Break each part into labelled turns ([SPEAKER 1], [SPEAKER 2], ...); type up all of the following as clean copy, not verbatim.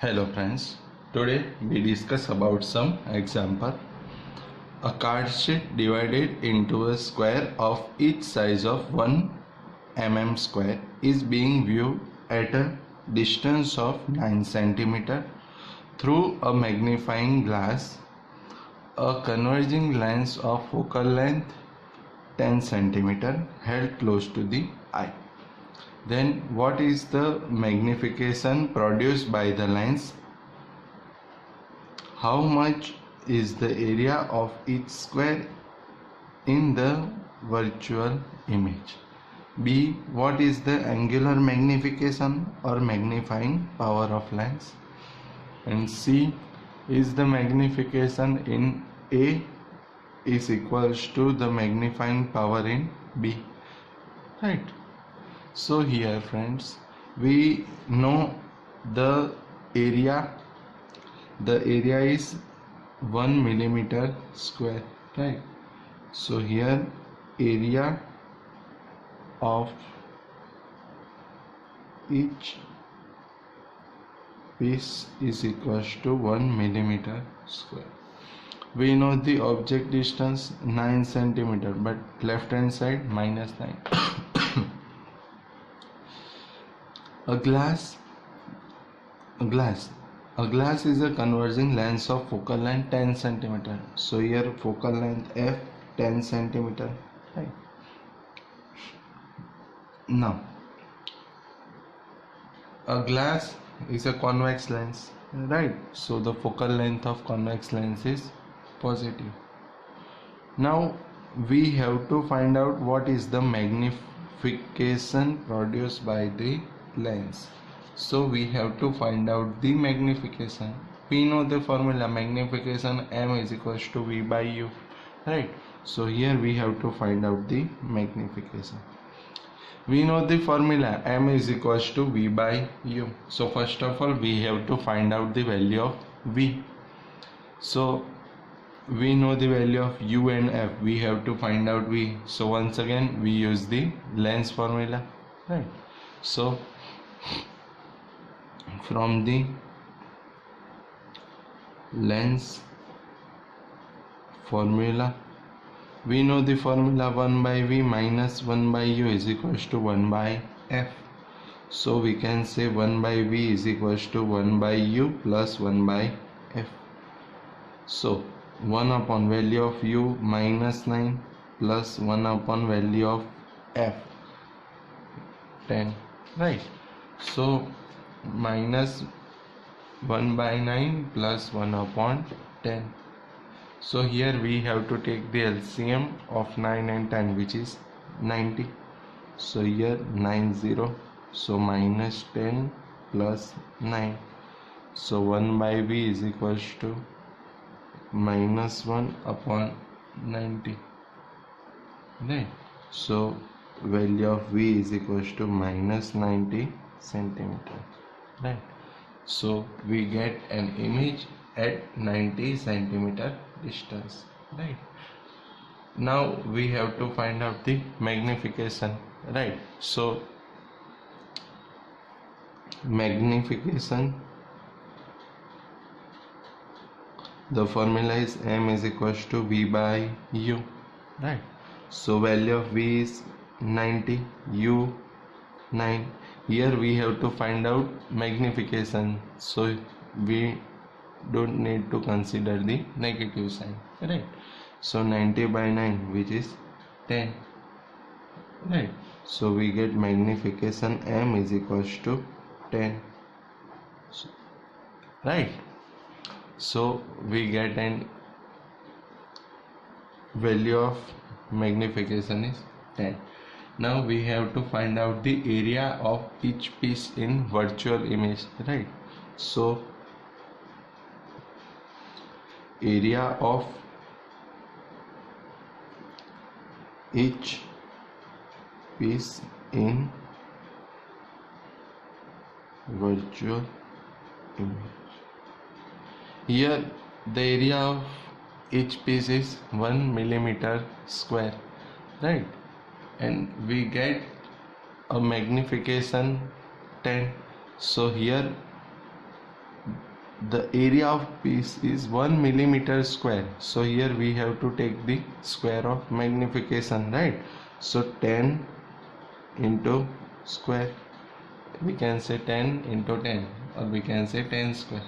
[SPEAKER 1] Hello friends, today we discuss about some example. A card sheet divided into a square of each size of 1 square is being viewed at a distance of 9 cm through a magnifying glass. A converging lens of focal length 10 cm held close to the eye. Then what is the magnification produced by the lens? How much is the area of each square in the virtual image? B. What is the angular magnification or magnifying power of lens? And C. Is the magnification in A is equals to the magnifying power in B? Right. So here friends, we know the area. The area is 1 millimeter square, right? So here area of each piece is equals to 1 millimeter square. We know the object distance 9 centimeter, but left hand side minus 9. A glass is a converging lens of focal length 10 cm. So here focal length f 10 cm. Right. Now a glass is a convex lens, right? So the focal length of convex lens is positive. Now we have to find out what is the magnification produced by the lens. So we have to find out the magnification. We know the formula, magnification m is equals to v by u, right? So here we have to find out the magnification. We know the formula, m is equals to v by u. So first of all we have to find out the value of v. So we know the value of u and f, we have to find out v. So once again we use the lens formula, right? So from the lens formula, we know the formula 1 by v minus 1 by u is equals to 1 by f. So we can say 1 by v is equals to 1 by u plus 1 by f. So 1 upon value of u minus 9 plus 1 upon value of f 10, right? So minus 1 by 9 plus 1 upon 10. So here we have to take the LCM of 9 and 10, which is 90. So here 90, so minus 10 plus 9. So 1 by v is equals to minus 1 upon 90, right? So value of v is equals to minus 90 centimeter, right? So we get an image at 90 centimeter distance, right? Now we have to find out the magnification, right? So magnification, the formula is m is equals to v by u, right? So value of v is 90, u 9. Here we have to find out magnification, so we don't need to consider the negative sign, right? So 90 by 9, which is 10, right? So we get magnification m is equals to 10, right? So we get an value of magnification is 10. Now we have to find out the area of each piece in virtual image, right? So area of each piece in virtual image. Here the area of each piece is 1 millimeter square, right? And we get a magnification 10. So here the area of piece is 1 millimeter square, so here we have to take the square of magnification, right? So 10 into square, we can say 10 into 10, or we can say 10 square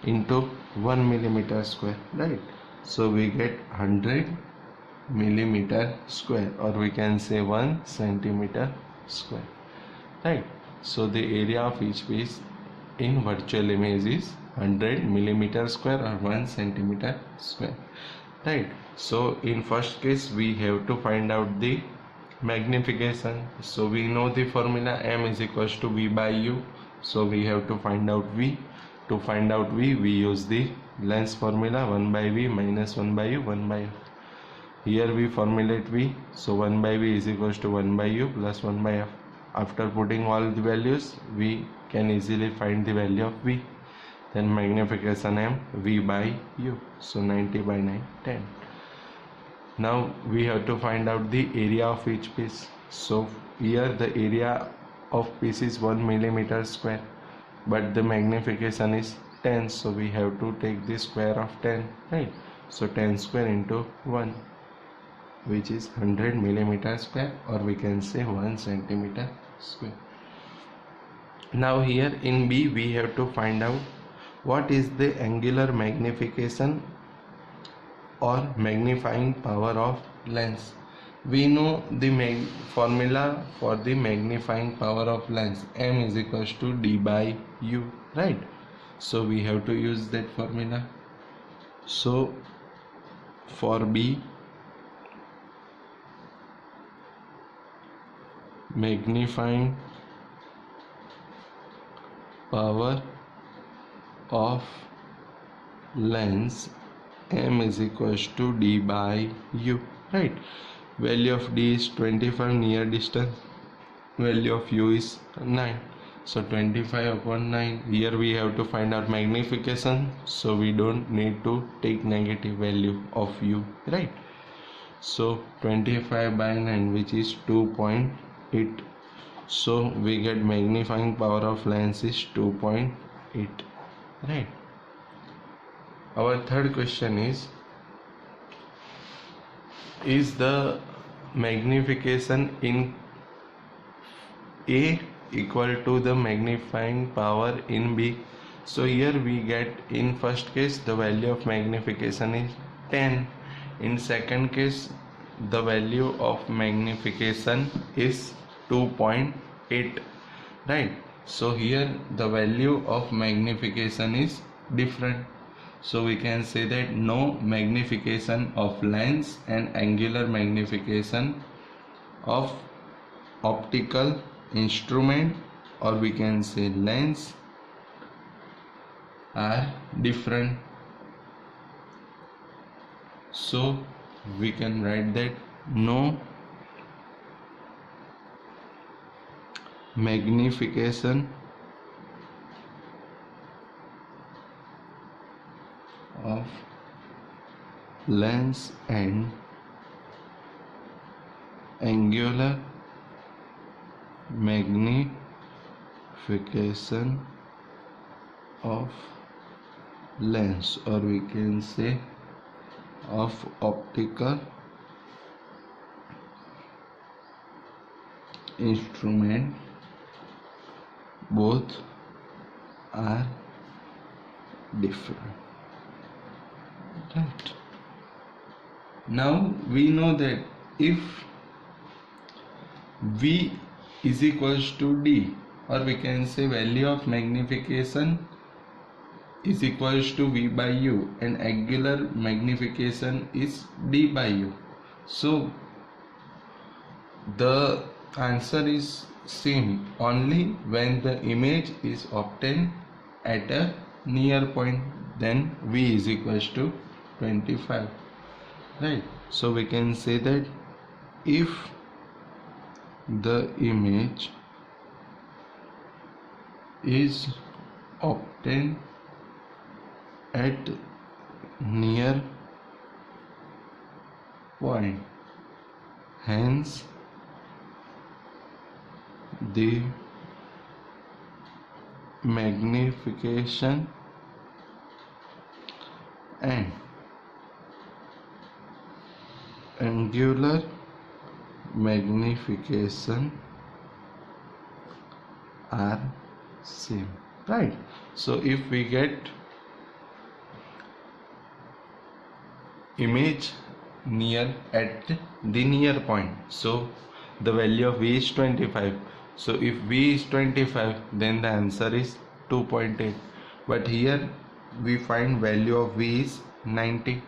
[SPEAKER 1] into 1 millimeter square, right? So we get 100 millimeter square, or we can say 1 centimeter square, right? So the area of each piece in virtual image is 100 millimeter square or 1 centimeter square, right? So in first case we have to find out the magnification. So we know the formula, m is equals to v by u, so we have to find out v. To find out v, we use the length formula, 1 by v minus 1 by u 1 by f. Here we formulate v, so 1 by v is equals to 1 by u plus 1 by f. After putting all the values, we can easily find the value of v. Then magnification m, v by u, so 90 by 9, 10. Now we have to find out the area of each piece. So here the area of piece is 1 millimeter square, but the magnification is 10, so we have to take the square of 10, right? So 10 square into 1, which is 100 millimeter square, or we can say 1 centimeter square. Now here in B we have to find out what is the angular magnification or magnifying power of lens. We know the formula for the magnifying power of lens, m is equals to d by u, right? So we have to use that formula. So for B, magnifying power of lens, m is equals to d by u, right? Value of d is 25 near distance, value of u is 9, so 25 upon 9. Here we have to find our magnification, so we don't need to take negative value of u, right? So 25 by 9, which is 2.8, so we get magnifying power of lens is 2.8, right? Our third question is the magnification in A equal to the magnifying power in B? So here we get, in first case the value of magnification is 10, in second case the value of magnification is 2.8, right? So here the value of magnification is different, so we can say that no magnification of lens and angular magnification of optical instrument, or we can say lens, are different. So we can write that no magnification of lens and angular magnification of lens, or we can say of optical instrument, both are different, right? Now we know that if V is equals to D, or we can say value of magnification is equals to V by U, and angular magnification is D by U, so the answer is same only when the image is obtained at a near point, then V is equals to 25, right? So we can say that if the image is obtained at near point, hence the magnification and angular magnification are same, right? So if we get image near at the near point, so the value of v is 25. So if v is 25, then the answer is 2.8. But here we find value of v is 90.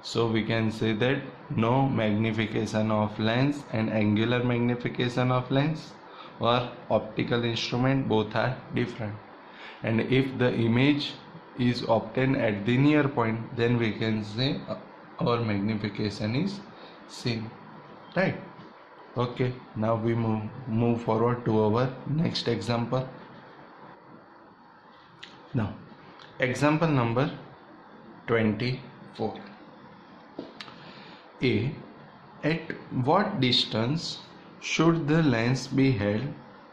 [SPEAKER 1] So we can say that no magnification of lens and angular magnification of lens or optical instrument, both are different. And if the image is obtained at the near point, then we can say our magnification is same, right? Okay, now we move forward to our next example. Now example number 24. A. At what distance should the lens be held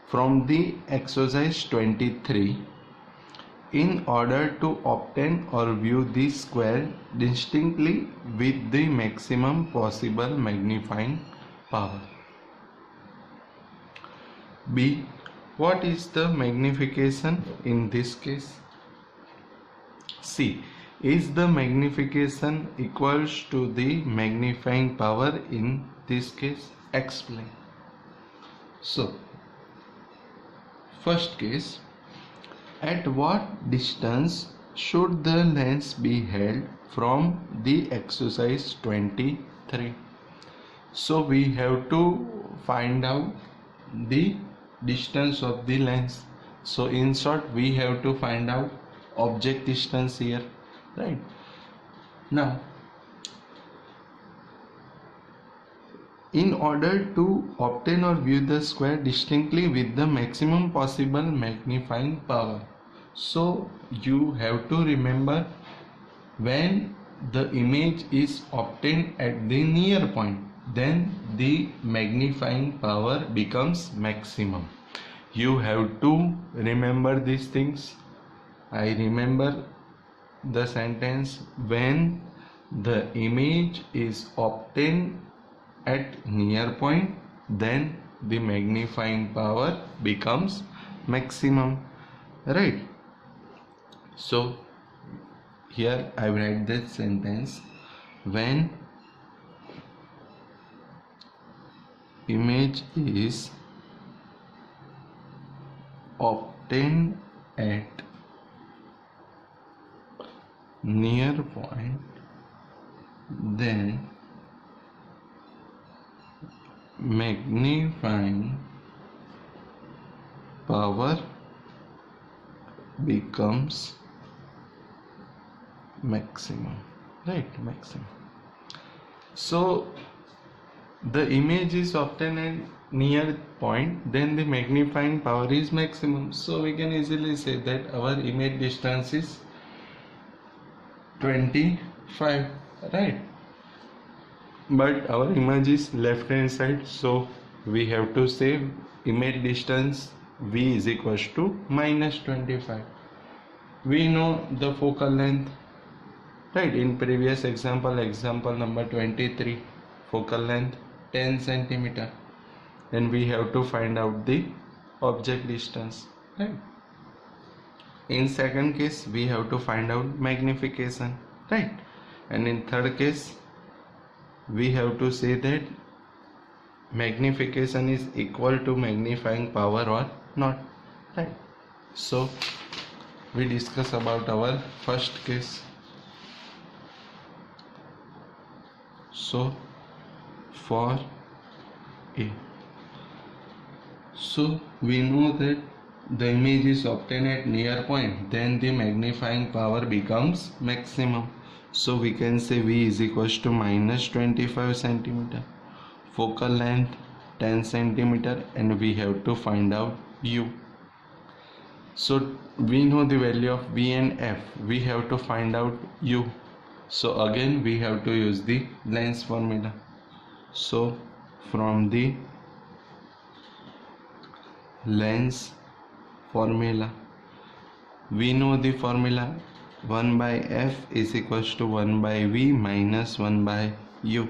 [SPEAKER 1] from the exercise 23 in order to obtain or view the square distinctly with the maximum possible magnifying power? B. What is the magnification in this case? C. Is the magnification equals to the magnifying power in this case? Explain. So, first case, at what distance should the lens be held from the exercise 23? So we have to find out the distance of the lens. So in short, we have to find out object distance here, right? Now in order to obtain or view the square distinctly with the maximum possible magnifying power, so you have to remember, when the image is obtained at the near point, then the magnifying power becomes maximum. You have to remember these things. I remember the sentence, when the image is obtained at near point, then the magnifying power becomes maximum, right? So here I write that sentence, when image is obtained at near point, then magnifying power becomes maximum, right? Maximum. So the image is obtained at near point, then the magnifying power is maximum. So we can easily say that our image distance is 25, right? But our image is left hand side, so we have to say image distance v is equals to minus 25. We know the focal length, right? In previous example number 23, focal length 10 centimeter, and we have to find out the object distance, right? In second case, we have to find out magnification, right? And in third case, we have to say that magnification is equal to magnifying power or not, right? So we discuss about our first case. So for A, so we know that the image is obtained at near point, then the magnifying power becomes maximum. So we can say v is equals to minus 25 centimeter, focal length 10 centimeter, and we have to find out u. So we know the value of v and f, we have to find out u. So again we have to use the lens formula. So from the lens formula, we know the formula, 1 by f is equals to 1 by v minus 1 by u.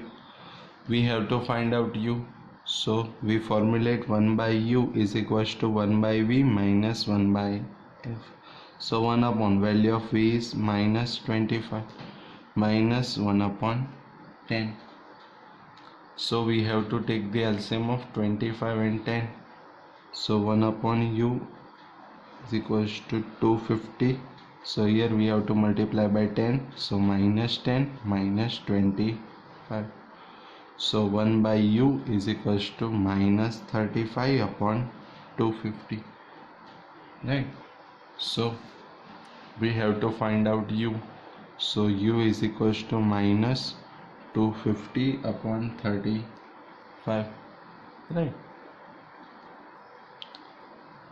[SPEAKER 1] We have to find out u. So we formulate 1 by u is equals to 1 by v minus 1 by f. So 1 upon value of v is minus 25 minus 1 upon 10. So we have to take the LCM of 25 and 10. So 1 upon u is equals to 250. So here we have to multiply by 10. So minus 10 minus 25. So 1 by u is equals to minus 35 upon 250. Right. So we have to find out u. So u is equals to minus 250 upon 35. Right.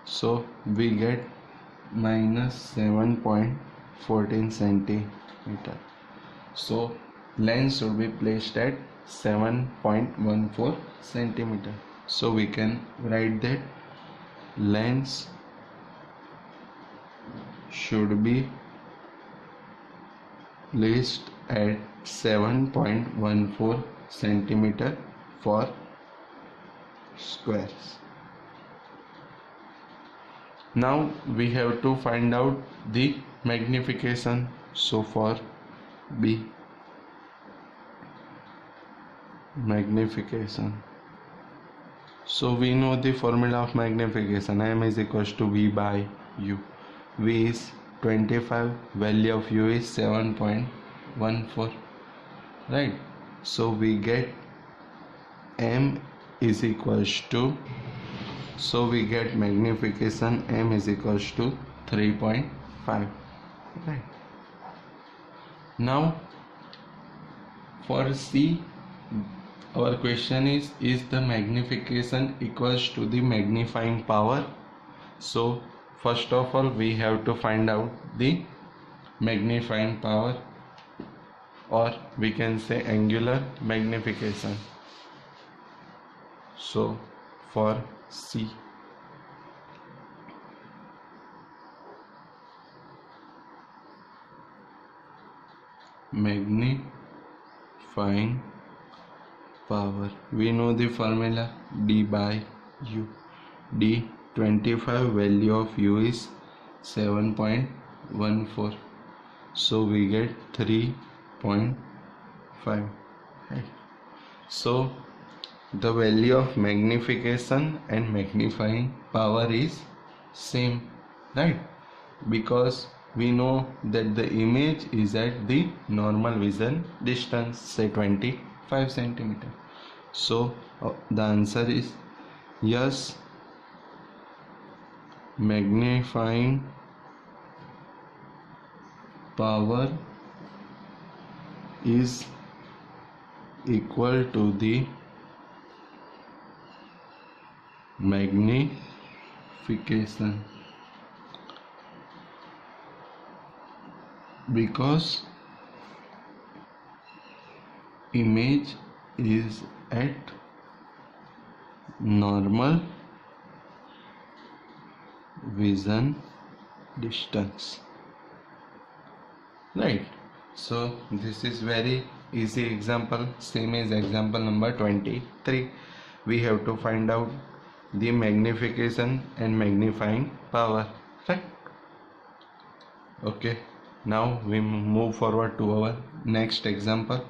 [SPEAKER 1] So we get minus 7.14 centimeter. So lens should be placed at 7.14 centimeter. So we can write that lens should be placed at 7.14 centimeter for squares. Now we have to find out the magnification. So for B, magnification. So we know the formula of magnification. M is equals to V by U. V is 25, value of U is 7.14. Right. So we get M is equals to, so we get magnification M is equals to 3.5. Right. Now for C, our question is the magnification equals to the magnifying power? So first of all we have to find out the magnifying power, or we can say angular magnification. So for C, magnifying power, we know the formula D by U. D 25, value of U is 7.14. So we get 3.5. Right. So the value of magnification and magnifying power is same, right? Because we know that the image is at the normal vision distance, say 25 centimeter. So the answer is yes, magnifying power is equal to the magnification, because image is at normal vision distance. Right. So this is very easy example, same as example number 23. We have to find out the magnification and magnifying power, right? Okay, now we move forward to our next example.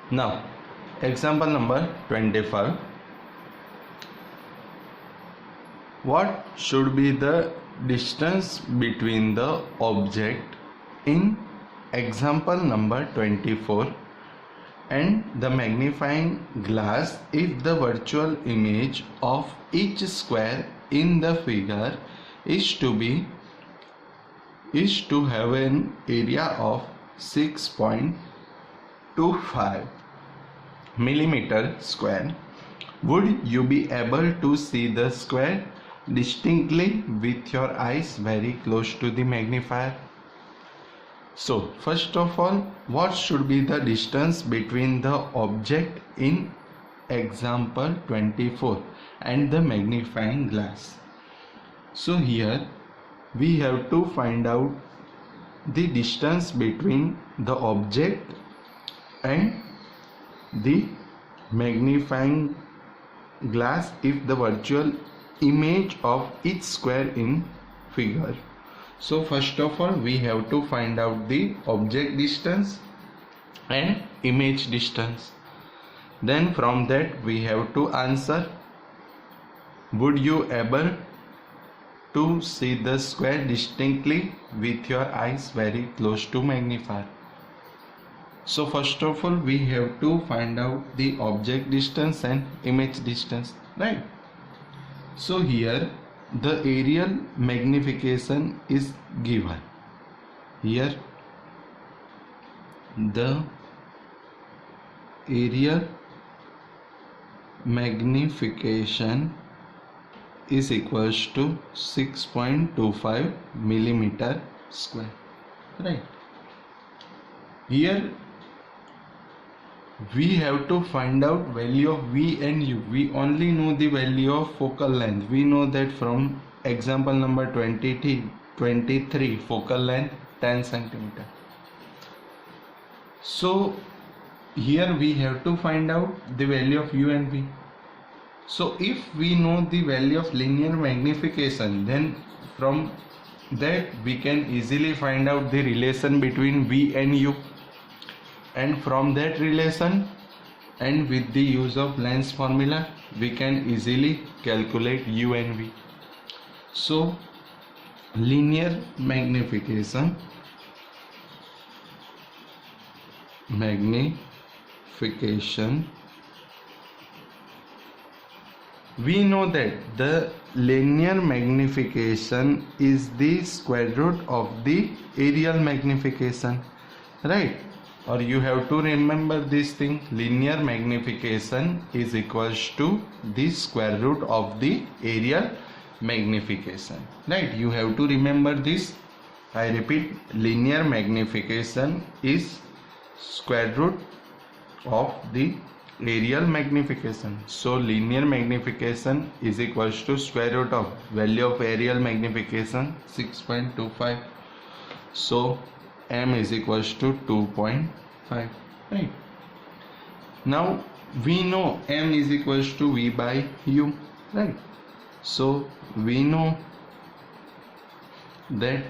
[SPEAKER 1] Now example number 25. What should be the distance between the object in example number 24 and the magnifying glass if the virtual image of each square in the figure is to have an area of 6.25 millimeter square? Would you be able to see the square distinctly with your eyes very close to the magnifier? So first of all, what should be the distance between the object in example 24 and the magnifying glass? So here we have to find out the distance between the object and the magnifying glass if the virtual image of each square in figure. So first of all we have to find out the object distance and image distance. Then from that we have to answer, would you able to see the square distinctly with your eyes very close to magnifier? So first of all we have to find out the object distance and image distance, right? So here the aerial magnification is given. Here the aerial magnification is equals to 6.25 millimeter square, right? Here we have to find out value of V and U. We only know the value of focal length. We know that from example number 23 focal length 10 centimeter. So here we have to find out the value of U and V. So if we know the value of linear magnification, then from that we can easily find out the relation between V and U, and from that relation and with the use of Lenz formula we can easily calculate U and V. So linear magnification we know that the linear magnification is the square root of the aerial magnification, right? Or you have to remember this thing, linear magnification is equals to the square root of the aerial magnification, right? You have to remember this. I repeat, linear magnification is square root of the aerial magnification. So linear magnification is equals to square root of value of aerial magnification 6.25. So m is equals to 2.5, right? Now we know m is equals to V by U, right? So we know that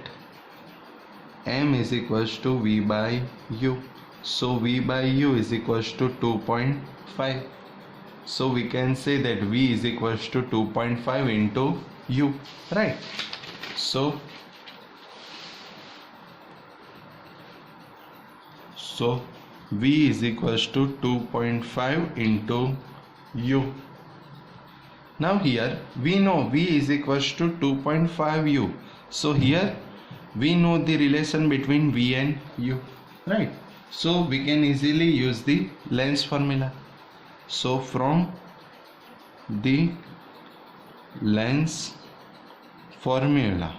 [SPEAKER 1] m is equals to V by U. So V by U is equals to 2.5. So we can say that V is equals to 2.5 into U, right? So V is equals to 2.5 into U. Now here we know V is equals to 2.5 U. So here we know the relation between V and U, right? So we can easily use the Lenz formula. So from the Lenz formula,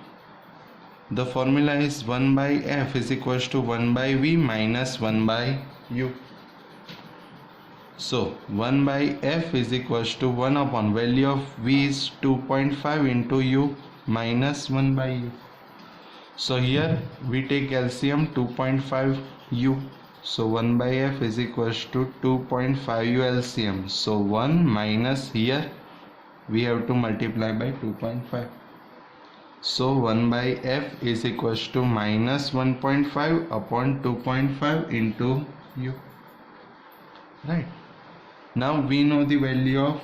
[SPEAKER 1] the formula is 1 by F is equals to 1 by V minus 1 by U. So 1 by F is equals to 1 upon value of V is 2.5 into U minus 1 by U. So here we take LCM 2.5 U. So 1 by F is equals to 2.5 U LCM. So 1 minus here we have to multiply by 2.5. So 1 by F is equals to minus 1.5 upon 2.5 into U, right? Now we know the value of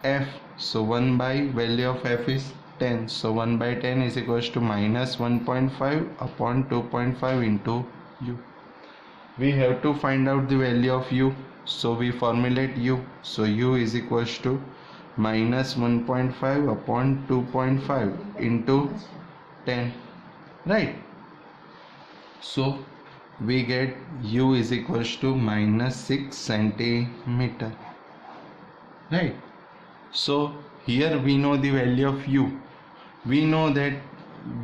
[SPEAKER 1] F. So 1 by value of F is 10. So 1 by 10 is equals to minus 1.5 upon 2.5 into U. We have to find out the value of U. So we formulate U. So U is equals to minus 1.5 upon 2.5 into 10, right? So we get U is equals to minus 6 centimeter, right? So here we know the value of U. We know that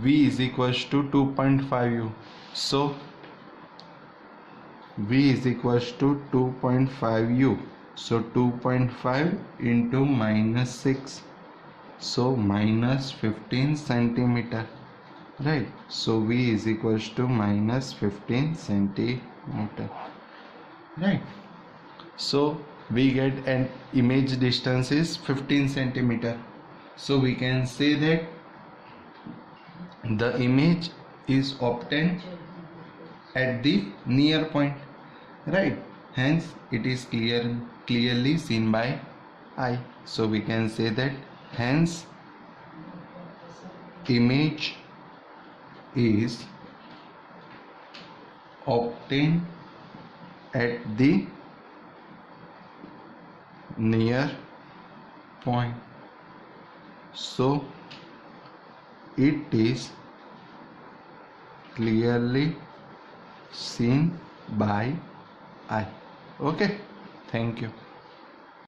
[SPEAKER 1] V is equals to 2.5 U. So V is equals to 2.5 U. So 2.5 into minus 6. So minus 15 centimeter. right? So V is equals to minus 15 centimeter, right? So we get an image distance is 15 centimeter. So we can say that the image is obtained at the near point, right? Hence it is clearly seen by eye. So we can say that hence image is obtained at the near point. So it is clearly seen by eye. Okay, thank you.